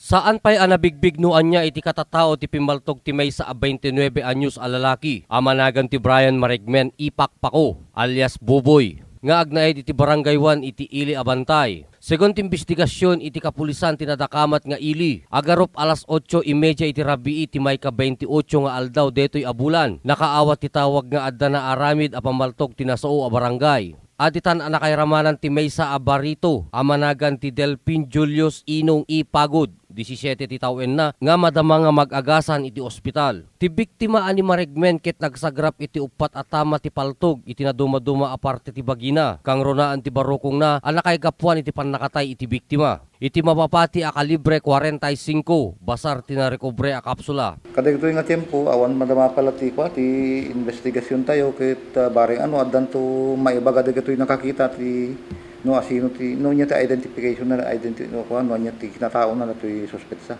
Saan pa'y anabigbig nuan niya iti katatao ti pimaltog ti may sa 29 anyos a lalaki. Amanagan ti Brian Marigmen Ipakpako alias Buboy. Nga agnaed iti barangay 1 iti Ili Abantay. Segon ti investigasyon iti kapulisan tinadakamat nga ili. Agarop alas 8:30 iti rabii iti may ka 28 nga aldaw detoy abulan. Nakaawat ti tawag nga adda na aramid a pamaltog ti nasao a barangay. Aditan anakay ramanan ti Mesa Abarito, amanagan ti Delpin Julius Inong Ipagod, 17 ti tawen na, nga madama nga mag-agasan iti ospital. Ti biktima ani Marigmen ket nagsagrap iti upat atama ti paltog, iti naduma-duma aparte ti bagina, kang ronaan ti barukong na, anakay kapuan iti pannakatay iti biktima. Iti mapapati a kalibre 45, basar tinarekobre a kapsula. Kada ito nga tempo, awan madama pala ti investigasyon tayo, ket baring addan to maibaga da ito nakakita ti no asino ti no niya ti identification na no niya ti kinatao na ito'y suspetsa.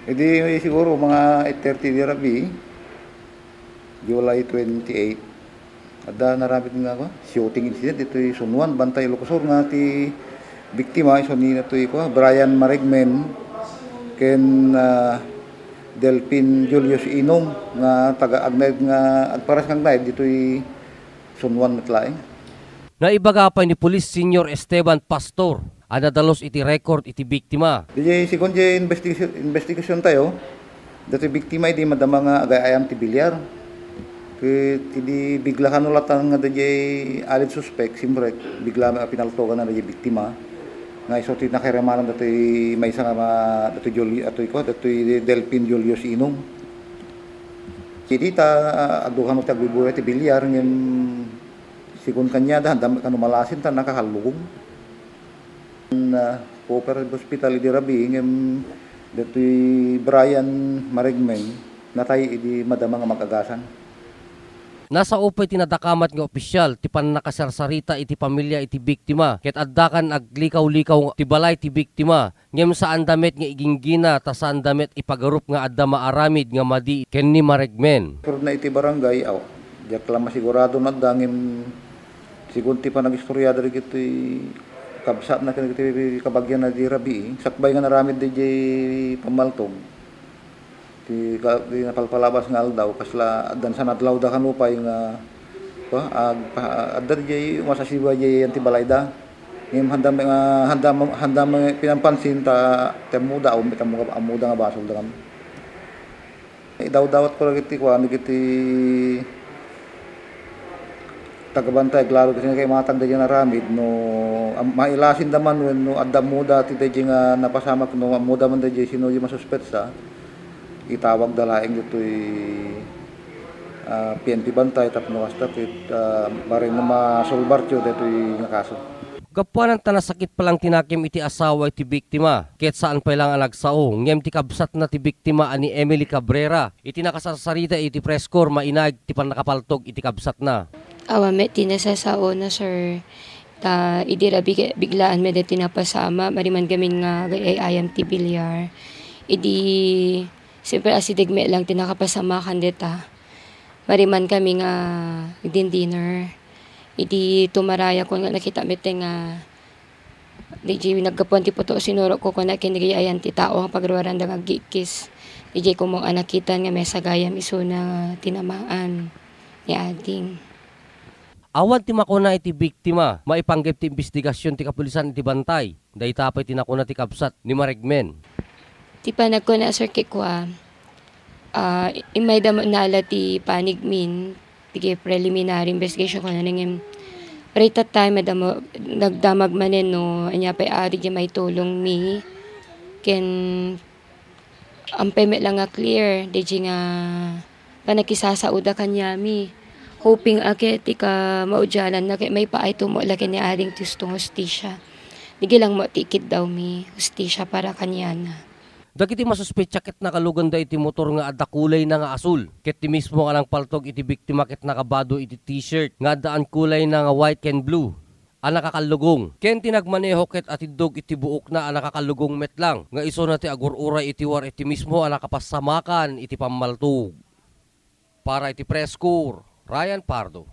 Hindi siguro mga 8:30 di rabi, July 28, adda narabit nga ba, shooting incident, ito'y sunuan, bantay lukosor nga ti biktima, iso ni na ito'y Brian Marigmen, ken Delpin Julius Inong, nga taga-agnaid nga, agparas kang naid, dito'y sunuan matlaing. Naibaga pa ni Police Senior Esteban Pastor, anadalos iti record iti biktima. Di sikon di investigasyon tayo, dati biktima iti madama nga agayayam ti bilyar. Hindi bigla kanulatan nga di alid suspect, simrek, bigla pinaltogan na di biktima. Nga iso ti nakiramanan dati may isa nga dati Delpin Julius Inong. Jadi ta aduhan mo tagbibuhay ti bilyar ng sikon kanya dahan kanumalasin ta nakakalugong. Cooperative Hospital di rabi ngem dati Brian Marigmen natay idi madama nga mag-agasan. Nasa upay tinadakamat nga opisyal ti pannakasarsarita iti pamilya iti biktima ket addakan aglikaw-likaw ti balay ti biktima ngem saan damet nga iginggina ta saan damet ipagarup nga adda maaramid nga madi ken ni Marigmen. Pero na iti barangay diak lang masigurado na dangim sigunti pa nagistorya dari kiti kabsat na kiti kabagyan na di rabi sakbay nga naramid di pamaltog. Di napalpalabas nga aldaw kasla dan sa nadlaw da kanupay nga adda di masasiba di antibalayda ngem handam pinampansin ta temuda o amuda nga basol da kam idaw-dawat ko lagi kiti tagabantay klaro kasi kay matang da na ramid no mailasin daman no adda muda ti nga napasama no muda man da sino di masuspetsa itawag dalaing dito'y PNP bantay tapno hasta ket bareng masolbar tiyo dito'y nga kaso. Gapuanan tanasakit palang tinakim iti asawa iti biktima ket saan pa lang alagsao ngem ti kabsat na ti biktima ani Emily Cabrera iti nakasasarita iti press corps mainag ti pannakapaltog iti kabsat na. Awame tinasasao na sir ta idira biglaan med tinapasama mariman gamin nga gayayam ti bilyar idi siyempre asidigme lang tinakapasamakan dita. Mariman kami nga dinner. Idi tumaraya ko nga nakita mite nga DJ nagkapuan ti puto sinuro ko na kinigayan ti tao ang pagruwaran nga gikis. DJ ko mong anakitan nga may sagayam iso na tinamaan ni ading. Awan ti makuna iti biktima, maipanggep ti investigasyon ti kapulisan iti bantay. Daytapay tinakuna ti kabsat ni Marigmen. Ti panag ko na sir kikwa, imay damon nala ti panigmin, ti preliminary investigation ko na nangim. Right at time, nagdamag manin no, anya pa'y ari di may tulong mi, ken ang payment lang nga clear, di nga panakisasauda kanya mi. Hoping ake ti ka maudyanan na may paay tumo laki ni aring tistong hostisya. Digi lang mo tikit daw mi, hostisya para kanya na. Dagiti masuspetsa ket nakaluganda iti motor nga adda kulay na nga asul. Ket ti mismo nga lang paltog iti biktima ket nakabado iti t-shirt nga addaan kulay na nga white ken blue. Ang nakakalugong. Ken tinagmaneho ket atidog iti buok na ang nakakalugong metlang. Nga iso na ti agururay iti war iti mismo ang nakapasamakan iti pamaltog. Para iti press corps, Ryan Pardo.